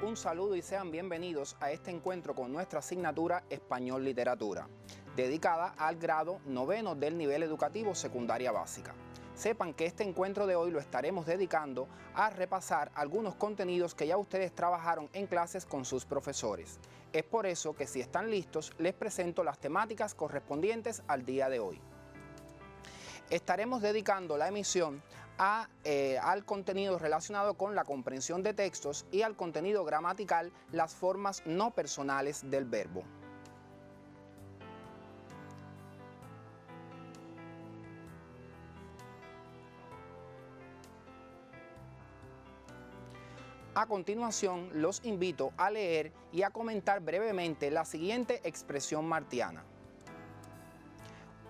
Un saludo y sean bienvenidos a este encuentro con nuestra asignatura Español Literatura, dedicada al grado noveno del nivel educativo secundaria básica. Sepan que este encuentro de hoy lo estaremos dedicando a repasar algunos contenidos que ya ustedes trabajaron en clases con sus profesores. Es por eso que si están listos, les presento las temáticas correspondientes al día de hoy. Estaremos dedicando la emisión al contenido relacionado con la comprensión de textos y al contenido gramatical, las formas no personales del verbo. A continuación, los invito a leer y a comentar brevemente la siguiente expresión martiana.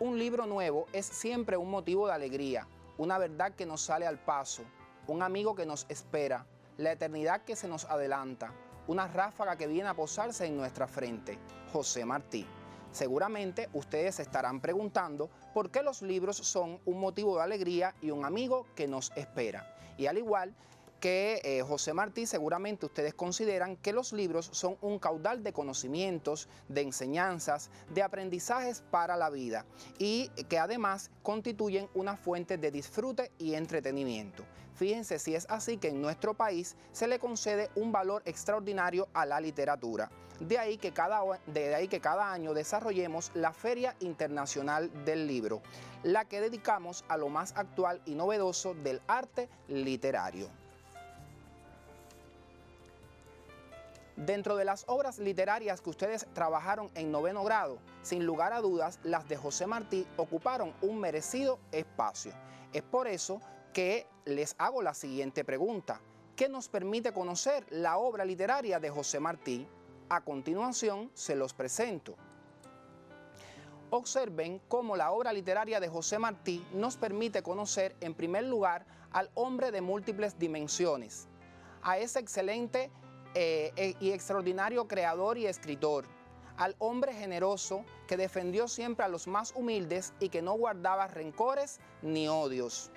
Un libro nuevo es siempre un motivo de alegría, una verdad que nos sale al paso, un amigo que nos espera, la eternidad que se nos adelanta, una ráfaga que viene a posarse en nuestra frente. José Martí. Seguramente ustedes se estarán preguntando por qué los libros son un motivo de alegría y un amigo que nos espera. Y al igual que José Martí, seguramente ustedes consideran que los libros son un caudal de conocimientos, de enseñanzas, de aprendizajes para la vida y que además constituyen una fuente de disfrute y entretenimiento. Fíjense si es así que en nuestro país se le concede un valor extraordinario a la literatura. De ahí que cada año desarrollemos la Feria Internacional del Libro, la que dedicamos a lo más actual y novedoso del arte literario. Dentro de las obras literarias que ustedes trabajaron en noveno grado, sin lugar a dudas, las de José Martí ocuparon un merecido espacio. Es por eso que les hago la siguiente pregunta. ¿Qué nos permite conocer la obra literaria de José Martí? A continuación se los presento. Observen cómo la obra literaria de José Martí nos permite conocer en primer lugar al hombre de múltiples dimensiones, a ese excelente y extraordinario creador y escritor, al hombre generoso que defendió siempre a los más humildes y que no guardaba rencores ni odios.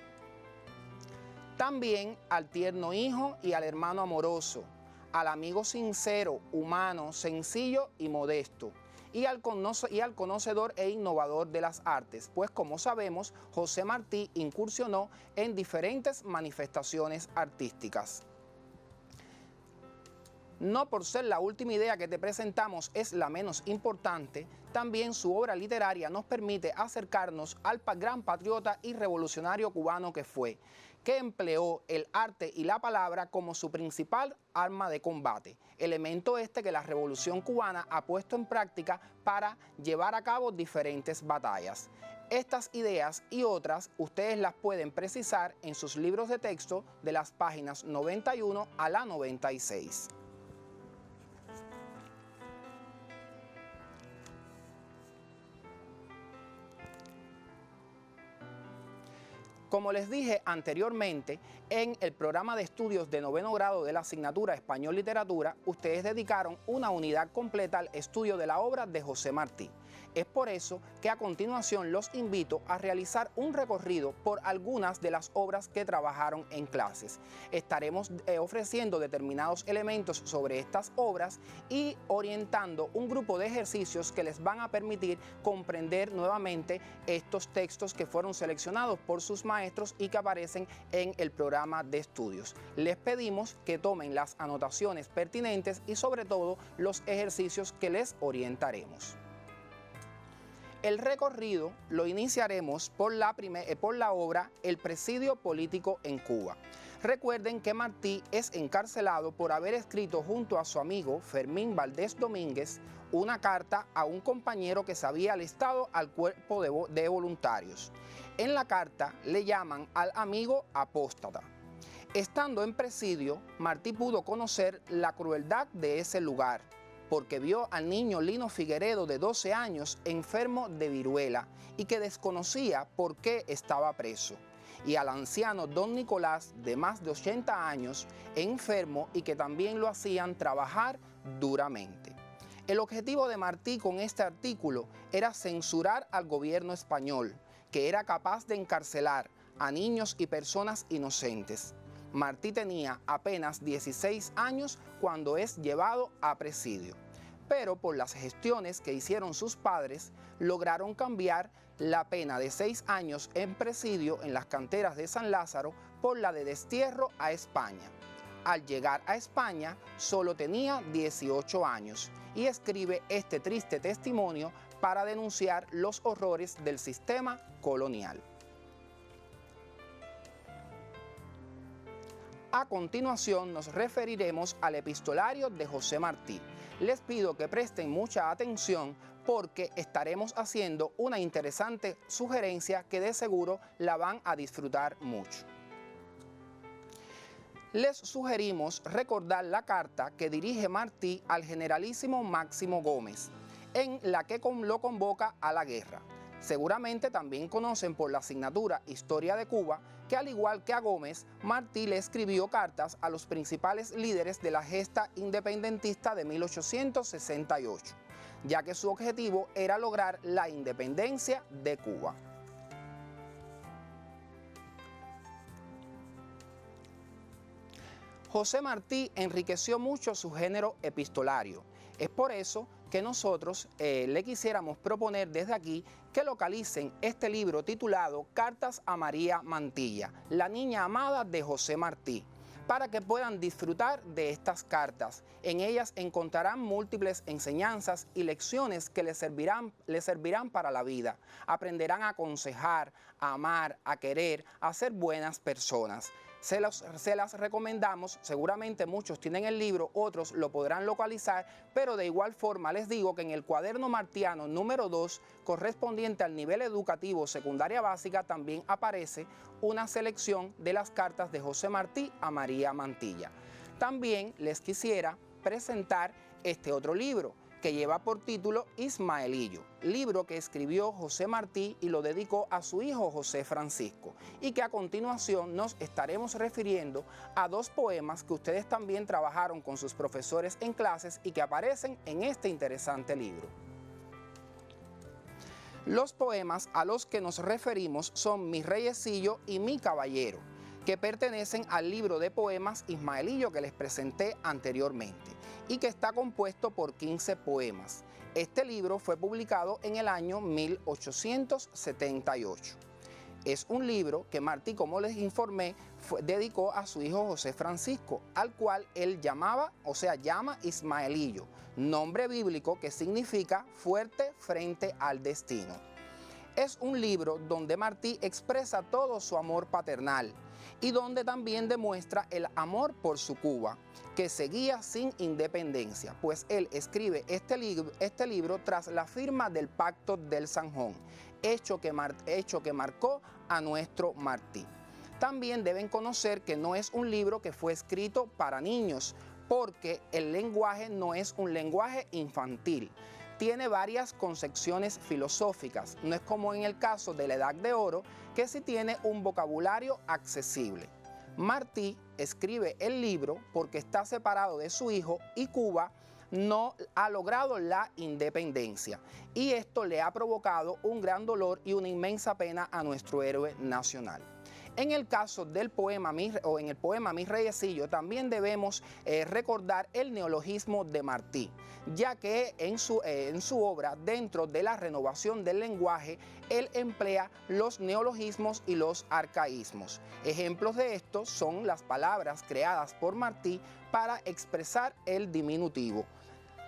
También al tierno hijo y al hermano amoroso, al amigo sincero, humano, sencillo y modesto, y al conocedor e innovador de las artes, pues como sabemos, José Martí incursionó en diferentes manifestaciones artísticas. No por ser la última idea que te presentamos es la menos importante, también su obra literaria nos permite acercarnos al gran patriota y revolucionario cubano que fue, que empleó el arte y la palabra como su principal arma de combate, elemento que la Revolución Cubana ha puesto en práctica para llevar a cabo diferentes batallas. Estas ideas y otras ustedes las pueden precisar en sus libros de texto de las páginas 91 a la 96. Como les dije anteriormente, en el programa de estudios de noveno grado de la asignatura Español Literatura, ustedes dedicaron una unidad completa al estudio de la obra de José Martí. Es por eso que a continuación los invito a realizar un recorrido por algunas de las obras que trabajaron en clases. Estaremos ofreciendo determinados elementos sobre estas obras y orientando un grupo de ejercicios que les van a permitir comprender nuevamente estos textos que fueron seleccionados por sus maestros y que aparecen en el programa de estudios. Les pedimos que tomen las anotaciones pertinentes y sobre todo los ejercicios que les orientaremos. El recorrido lo iniciaremos por la obra El presidio político en Cuba. Recuerden que Martí es encarcelado por haber escrito junto a su amigo Fermín Valdés Domínguez una carta a un compañero que se había alistado al cuerpo de voluntarios. En la carta le llaman al amigo apóstata. Estando en presidio, Martí pudo conocer la crueldad de ese lugar, porque vio al niño Lino Figueredo de 12 años enfermo de viruela y que desconocía por qué estaba preso, y al anciano don Nicolás de más de 80 años enfermo y que también lo hacían trabajar duramente. El objetivo de Martí con este artículo era censurar al gobierno español, que era capaz de encarcelar a niños y personas inocentes. Martí tenía apenas 16 años cuando es llevado a presidio, pero por las gestiones que hicieron sus padres, lograron cambiar la pena de 6 años en presidio en las canteras de San Lázaro por la de destierro a España. Al llegar a España, solo tenía 18 años y escribe este triste testimonio para denunciar los horrores del sistema colonial. A continuación nos referiremos al epistolario de José Martí. Les pido que presten mucha atención porque estaremos haciendo una interesante sugerencia que de seguro la van a disfrutar mucho. Les sugerimos recordar la carta que dirige Martí al generalísimo Máximo Gómez, en la que lo convoca a la guerra. Seguramente también conocen por la asignatura Historia de Cuba que, al igual que a Gómez, Martí le escribió cartas a los principales líderes de la gesta independentista de 1868, ya que su objetivo era lograr la independencia de Cuba. José Martí enriqueció mucho su género epistolario. Es por eso que nosotros le quisiéramos proponer desde aquí que localicen este libro titulado Cartas a María Mantilla, la niña amada de José Martí, para que puedan disfrutar de estas cartas. En ellas encontrarán múltiples enseñanzas y lecciones que les servirán para la vida. Aprenderán a aconsejar, a amar, a querer, a ser buenas personas. Se las recomendamos, seguramente muchos tienen el libro, otros lo podrán localizar, pero de igual forma les digo que en el cuaderno martiano número 2, correspondiente al nivel educativo secundaria básica, también aparece una selección de las cartas de José Martí a María Mantilla. También les quisiera presentar este otro libro, que lleva por título Ismaelillo, libro que escribió José Martí y lo dedicó a su hijo José Francisco, y que a continuación nos estaremos refiriendo a dos poemas que ustedes también trabajaron con sus profesores en clases y que aparecen en este interesante libro. Los poemas a los que nos referimos son Mi Reyecillo y Mi Caballero, que pertenecen al libro de poemas Ismaelillo que les presenté anteriormente y que está compuesto por 15 poemas. Este libro fue publicado en el año 1878. Es un libro que Martí, como les informé, dedicó a su hijo José Francisco, al cual él llama Ismaelillo, nombre bíblico que significa fuerte frente al destino. Es un libro donde Martí expresa todo su amor paternal y donde también demuestra el amor por su Cuba, que seguía sin independencia, pues él escribe este libro tras la firma del Pacto del Zanjón, hecho que marcó a nuestro Martí. También deben conocer que no es un libro que fue escrito para niños, porque el lenguaje no es un lenguaje infantil. Tiene varias concepciones filosóficas, no es como en el caso de la Edad de Oro, que sí tiene un vocabulario accesible. Martí escribe el libro porque está separado de su hijo y Cuba no ha logrado la independencia, y esto le ha provocado un gran dolor y una inmensa pena a nuestro héroe nacional. En el caso del poema, Mi Reyecillo, también debemos recordar el neologismo de Martí, ya que en su obra, dentro de la renovación del lenguaje, él emplea los neologismos y los arcaísmos. Ejemplos de estos son las palabras creadas por Martí para expresar el diminutivo.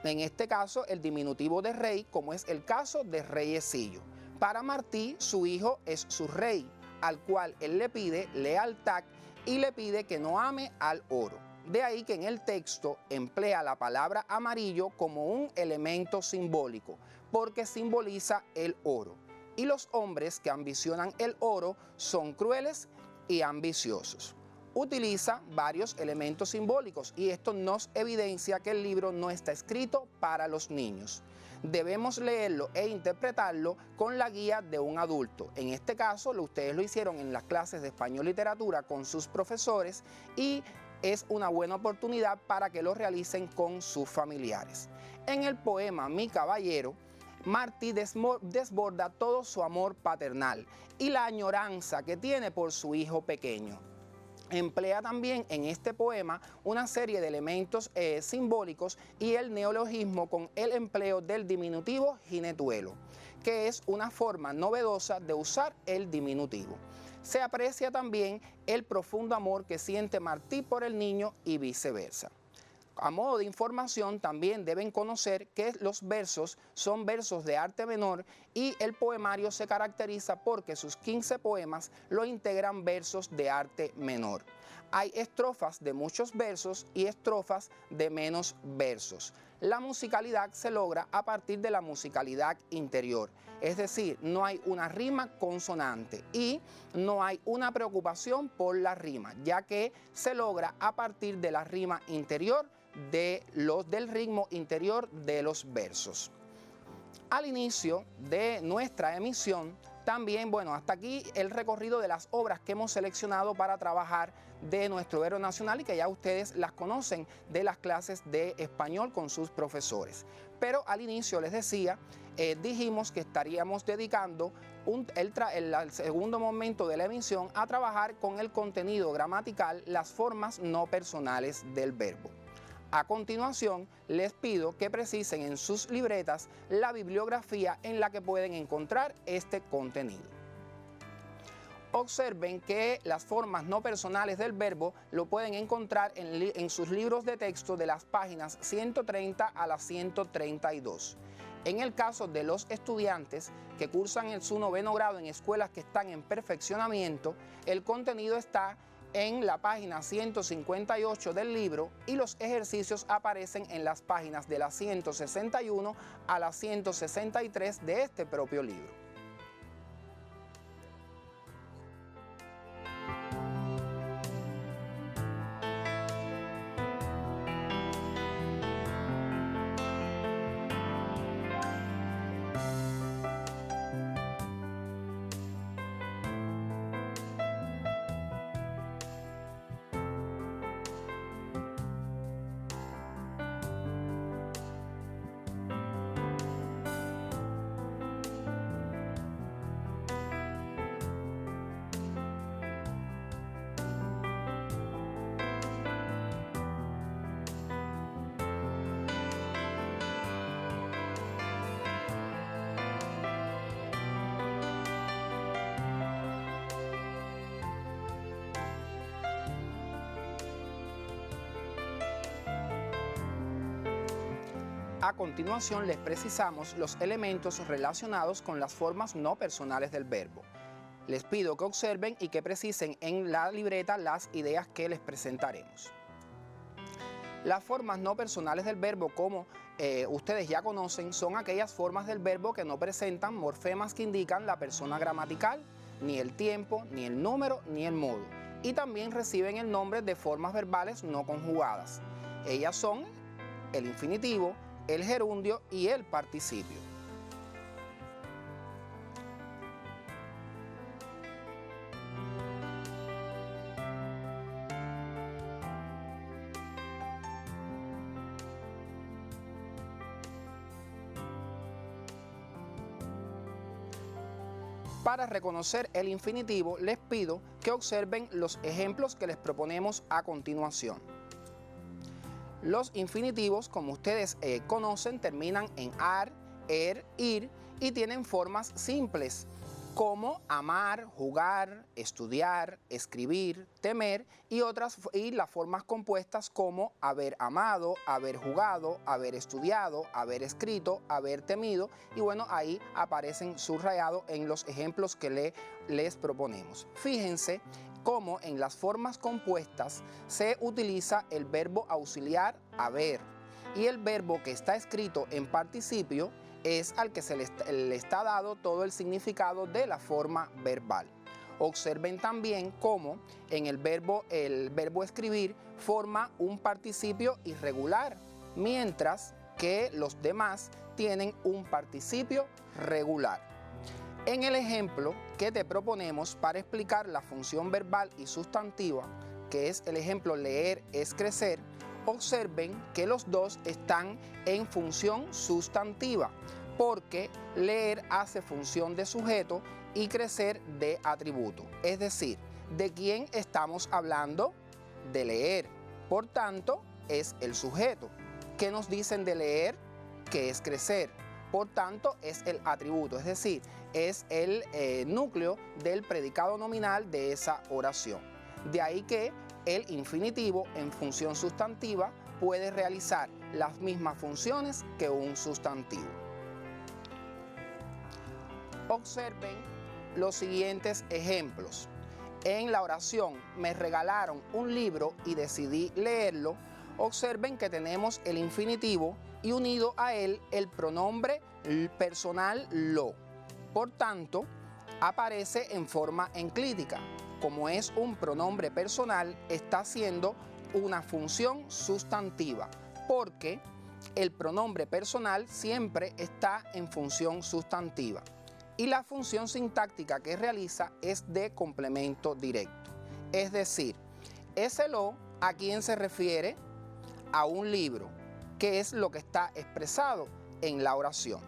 En este caso, el diminutivo de rey, como es el caso de Reyecillo. Para Martí, su hijo es su rey, al cual él le pide lealtad y le pide que no ame al oro. De ahí que en el texto emplea la palabra amarillo como un elemento simbólico, porque simboliza el oro. Y los hombres que ambicionan el oro son crueles y ambiciosos. Utiliza varios elementos simbólicos y esto nos evidencia que el libro no está escrito para los niños. Debemos leerlo e interpretarlo con la guía de un adulto. En este caso, ustedes lo hicieron en las clases de español y literatura con sus profesores y es una buena oportunidad para que lo realicen con sus familiares. En el poema Mi Caballero, Martí desborda todo su amor paternal y la añoranza que tiene por su hijo pequeño. emplea también en este poema una serie de elementos simbólicos y el neologismo con el empleo del diminutivo jinetuelo, que es una forma novedosa de usar el diminutivo. Se aprecia también el profundo amor que siente Martí por el niño y viceversa. A modo de información, también deben conocer que los versos son versos de arte menor y el poemario se caracteriza porque sus 15 poemas lo integran versos de arte menor. Hay estrofas de muchos versos y estrofas de menos versos. La musicalidad se logra a partir de la musicalidad interior, es decir, no hay una rima consonante y no hay una preocupación por la rima, ya que se logra a partir de la rima interior del ritmo interior de los versos. Al inicio de nuestra emisión, también, bueno, hasta aquí el recorrido de las obras que hemos seleccionado para trabajar de nuestro héroe nacional y que ya ustedes las conocen de las clases de español con sus profesores. Pero al inicio les decía, dijimos que estaríamos dedicando el segundo momento de la emisión a trabajar con el contenido gramatical, las formas no personales del verbo. A continuación, les pido que precisen en sus libretas la bibliografía en la que pueden encontrar este contenido. Observen que las formas no personales del verbo lo pueden encontrar en sus libros de texto de las páginas 130 a las 132. En el caso de los estudiantes que cursan su noveno grado en escuelas que están en perfeccionamiento, el contenido está en la página 158 del libro y los ejercicios aparecen en las páginas de la 161 a la 163 de este propio libro. A continuación les precisamos los elementos relacionados con las formas no personales del verbo. Les pido que observen y que precisen en la libreta las ideas que les presentaremos. Las formas no personales del verbo, como ustedes ya conocen, son aquellas formas del verbo que no presentan morfemas que indican la persona gramatical, ni el tiempo, ni el número, ni el modo. Y también reciben el nombre de formas verbales no conjugadas. Ellas son el infinitivo, el gerundio y el participio. Para reconocer el infinitivo, les pido que observen los ejemplos que les proponemos a continuación. Los infinitivos, como ustedes conocen, terminan en ar, er, ir y tienen formas simples como amar, jugar, estudiar, escribir, temer y las formas compuestas como haber amado, haber jugado, haber estudiado, haber escrito, haber temido y bueno, ahí aparecen subrayados en los ejemplos que les proponemos. Fíjense cómo en las formas compuestas se utiliza el verbo auxiliar haber y el verbo que está escrito en participio es al que se le está dado todo el significado de la forma verbal. Observen también cómo en el verbo escribir forma un participio irregular, mientras que los demás tienen un participio regular. En el ejemplo que te proponemos para explicar la función verbal y sustantiva, que es el ejemplo leer es crecer, observen que los dos están en función sustantiva, porque leer hace función de sujeto y crecer de atributo. Es decir, ¿De quién estamos hablando? De leer. Por tanto, es el sujeto. ¿Qué nos dicen de leer? Que es crecer. Por tanto, es el atributo, es decir, es el núcleo del predicado nominal de esa oración. De ahí que el infinitivo en función sustantiva puede realizar las mismas funciones que un sustantivo. Observen los siguientes ejemplos. En la oración me regalaron un libro y decidí leerlo. Observen que tenemos el infinitivo y unido a él el pronombre personal lo. Por tanto, aparece en forma enclítica. Como es un pronombre personal, está haciendo una función sustantiva, porque el pronombre personal siempre está en función sustantiva. Y la función sintáctica que realiza es de complemento directo. Es decir, ese lo, ¿a quién se refiere? A un libro, que es lo que está expresado en la oración.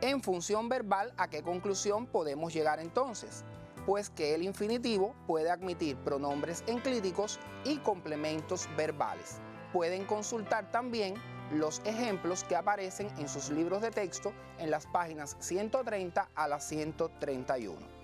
En función verbal, ¿a qué conclusión podemos llegar entonces? Pues que el infinitivo puede admitir pronombres enclíticos y complementos verbales. Pueden consultar también los ejemplos que aparecen en sus libros de texto en las páginas 130 a la 131.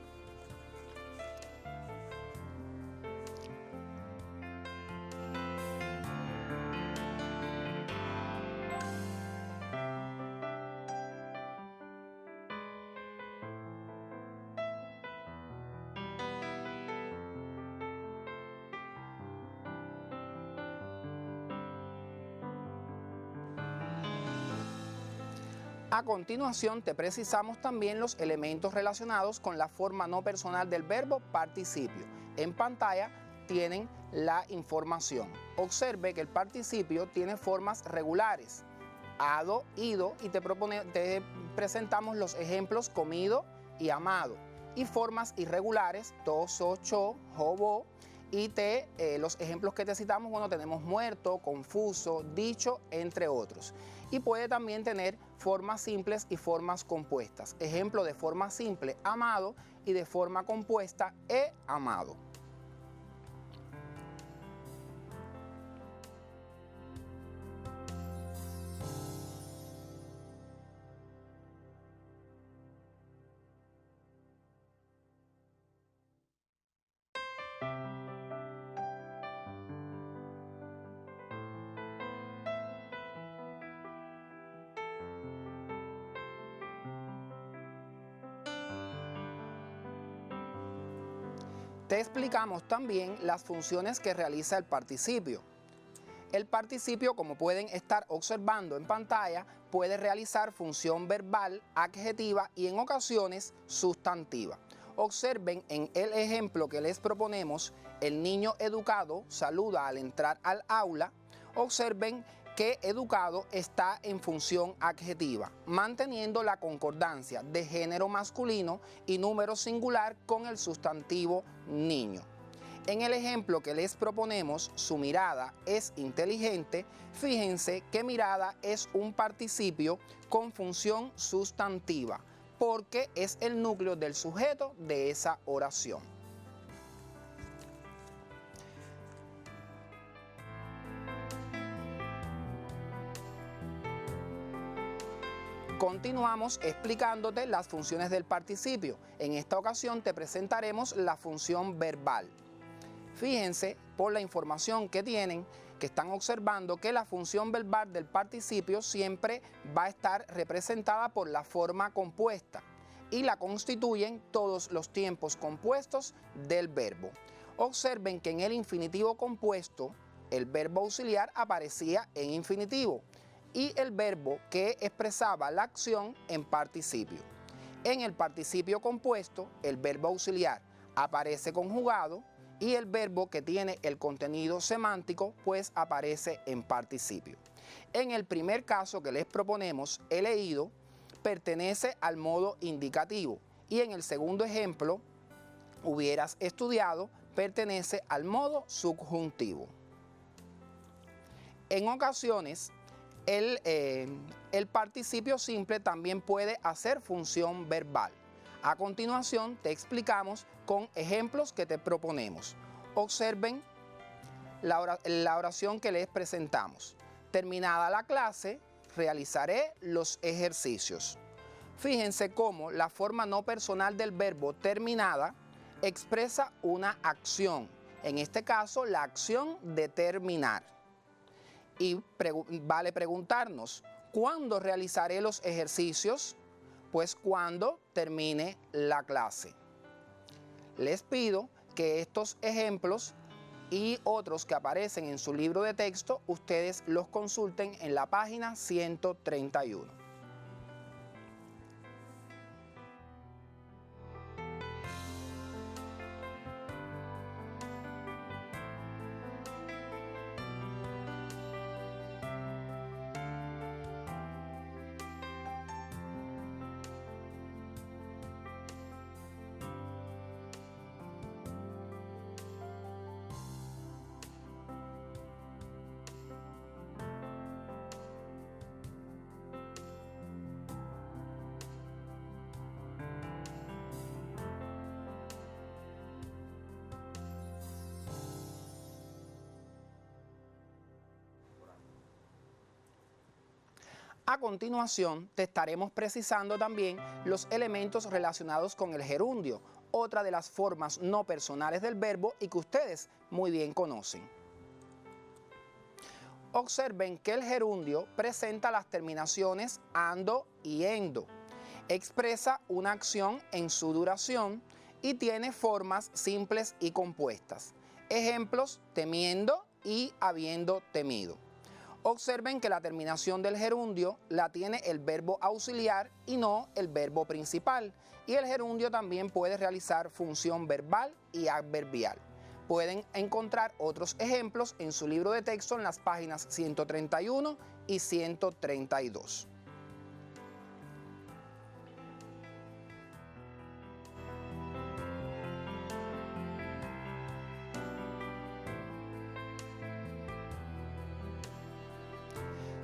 A continuación te precisamos también los elementos relacionados con la forma no personal del verbo participio. En pantalla tienen la información. Observe que el participio tiene formas regulares, hado, ido, y te presentamos los ejemplos comido y amado. Y formas irregulares, to, so, cho, jo, bo. Y los ejemplos que te citamos, bueno, tenemos muerto, confuso, dicho, entre otros. Y puede también tener formas simples y formas compuestas. Ejemplo de forma simple, amado, y de forma compuesta, he amado. Te explicamos también las funciones que realiza el participio. El participio, como pueden estar observando en pantalla, puede realizar función verbal, adjetiva y en ocasiones sustantiva. Observen en el ejemplo que les proponemos, el niño educado saluda al entrar al aula. Observen que educado está en función adjetiva, manteniendo la concordancia de género masculino y número singular con el sustantivo niño. En el ejemplo que les proponemos, su mirada es inteligente. Fíjense que mirada es un participio con función sustantiva, porque es el núcleo del sujeto de esa oración. Continuamos explicándote las funciones del participio. En esta ocasión te presentaremos la función verbal. Fíjense por la información que tienen, que están observando que la función verbal del participio siempre va a estar representada por la forma compuesta y la constituyen todos los tiempos compuestos del verbo. Observen que en el infinitivo compuesto el verbo auxiliar aparecía en infinitivo y el verbo que expresaba la acción en participio. En el participio compuesto, el verbo auxiliar aparece conjugado y el verbo que tiene el contenido semántico pues aparece en participio. En el primer caso que les proponemos, he leído, pertenece al modo indicativo y en el segundo ejemplo, hubieras estudiado, pertenece al modo subjuntivo. En ocasiones, el participio simple también puede hacer función verbal. A continuación te explicamos con ejemplos que te proponemos. Observen la oración que les presentamos. Terminada la clase, realizaré los ejercicios. Fíjense cómo la forma no personal del verbo terminada expresa una acción, en este caso la acción de terminar. Y vale preguntarnos, ¿cuándo realizaré los ejercicios? Pues cuando termine la clase. Les pido que estos ejemplos y otros que aparecen en su libro de texto, ustedes los consulten en la página 131. A continuación, te estaremos precisando también los elementos relacionados con el gerundio, otra de las formas no personales del verbo y que ustedes muy bien conocen. Observen que el gerundio presenta las terminaciones ando y endo. Expresa una acción en su duración y tiene formas simples y compuestas. Ejemplos: temiendo y habiendo temido. Observen que la terminación del gerundio la tiene el verbo auxiliar y no el verbo principal. Y el gerundio también puede realizar función verbal y adverbial. Pueden encontrar otros ejemplos en su libro de texto en las páginas 131 y 132.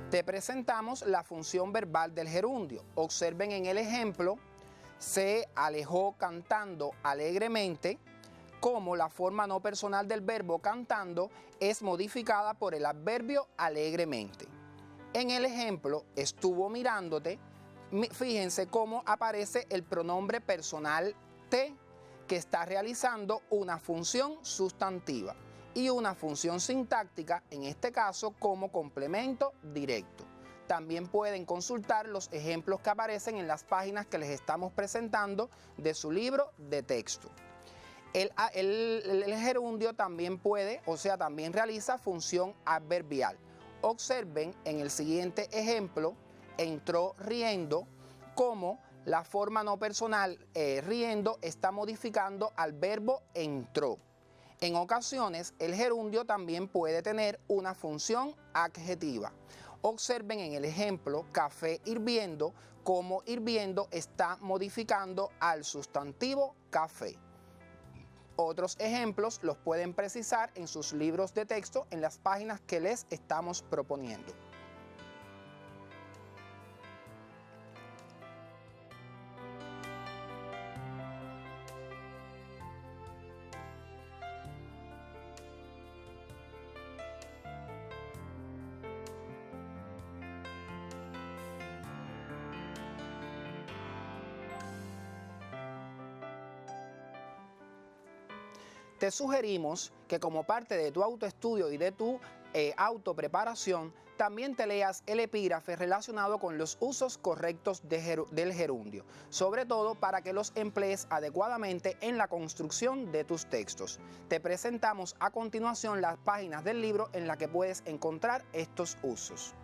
Te presentamos la función verbal del gerundio. Observen en el ejemplo, se alejó cantando alegremente, como la forma no personal del verbo cantando es modificada por el adverbio alegremente. En el ejemplo, estuvo mirándote, fíjense cómo aparece el pronombre personal te, que está realizando una función sustantiva y una función sintáctica, en este caso como complemento directo. También pueden consultar los ejemplos que aparecen en las páginas que les estamos presentando de su libro de texto. El gerundio también también realiza función adverbial. Observen en el siguiente ejemplo, entró riendo, como la forma no personal riendo está modificando al verbo entró. En ocasiones, el gerundio también puede tener una función adjetiva. Observen en el ejemplo, café hirviendo, cómo hirviendo está modificando al sustantivo café. Otros ejemplos los pueden precisar en sus libros de texto en las páginas que les estamos proponiendo. Te sugerimos que como parte de tu autoestudio y de tu autopreparación, también te leas el epígrafe relacionado con los usos correctos del gerundio, sobre todo para que los emplees adecuadamente en la construcción de tus textos. Te presentamos a continuación las páginas del libro en las que puedes encontrar estos usos.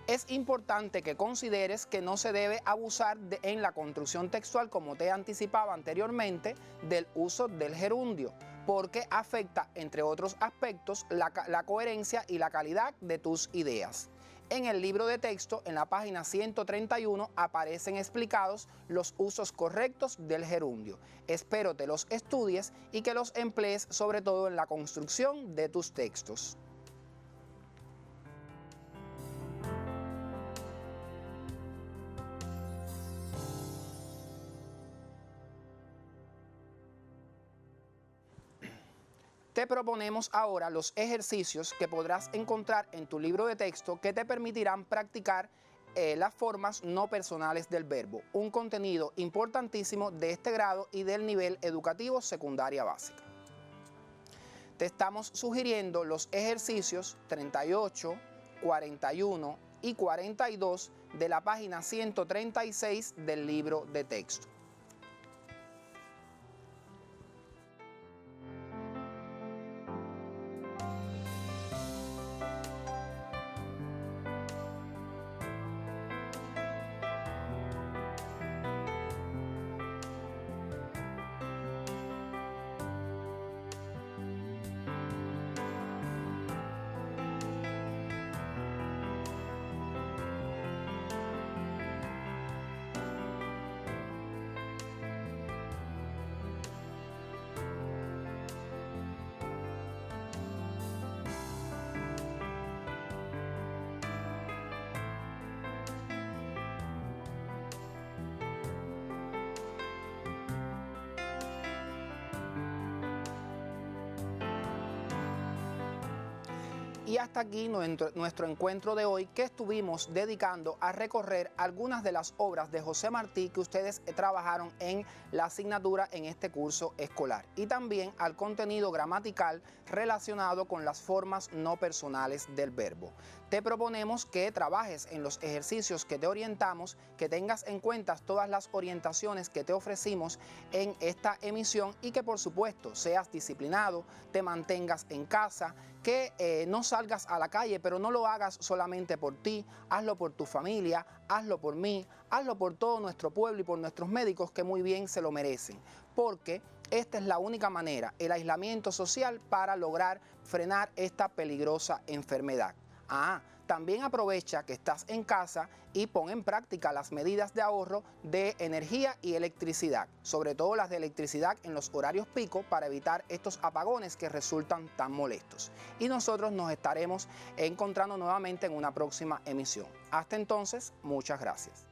Es importante que consideres que no se debe abusar en la construcción textual, como te anticipaba anteriormente, del uso del gerundio, porque afecta, entre otros aspectos, la coherencia y la calidad de tus ideas. En el libro de texto, en la página 131, aparecen explicados los usos correctos del gerundio. Espero te los estudies y que los emplees sobre todo en la construcción de tus textos. Te proponemos ahora los ejercicios que podrás encontrar en tu libro de texto que te permitirán practicar las formas no personales del verbo, un contenido importantísimo de este grado y del nivel educativo secundaria básica. Te estamos sugiriendo los ejercicios 38, 41 y 42 de la página 136 del libro de texto. Y hasta aquí nuestro encuentro de hoy, que estuvimos dedicando a recorrer algunas de las obras de José Martí que ustedes trabajaron en la asignatura en este curso escolar, y también al contenido gramatical relacionado con las formas no personales del verbo. Te proponemos que trabajes en los ejercicios que te orientamos, que tengas en cuenta todas las orientaciones que te ofrecimos en esta emisión y que por supuesto seas disciplinado, te mantengas en casa, que no salgas a la calle, pero no lo hagas solamente por ti, hazlo por tu familia, hazlo por mí, hazlo por todo nuestro pueblo y por nuestros médicos que muy bien se lo merecen, porque esta es la única manera, el aislamiento social, para lograr frenar esta peligrosa enfermedad. También aprovecha que estás en casa y pon en práctica las medidas de ahorro de energía y electricidad, sobre todo las de electricidad en los horarios pico, para evitar estos apagones que resultan tan molestos. Y nosotros nos estaremos encontrando nuevamente en una próxima emisión. Hasta entonces, muchas gracias.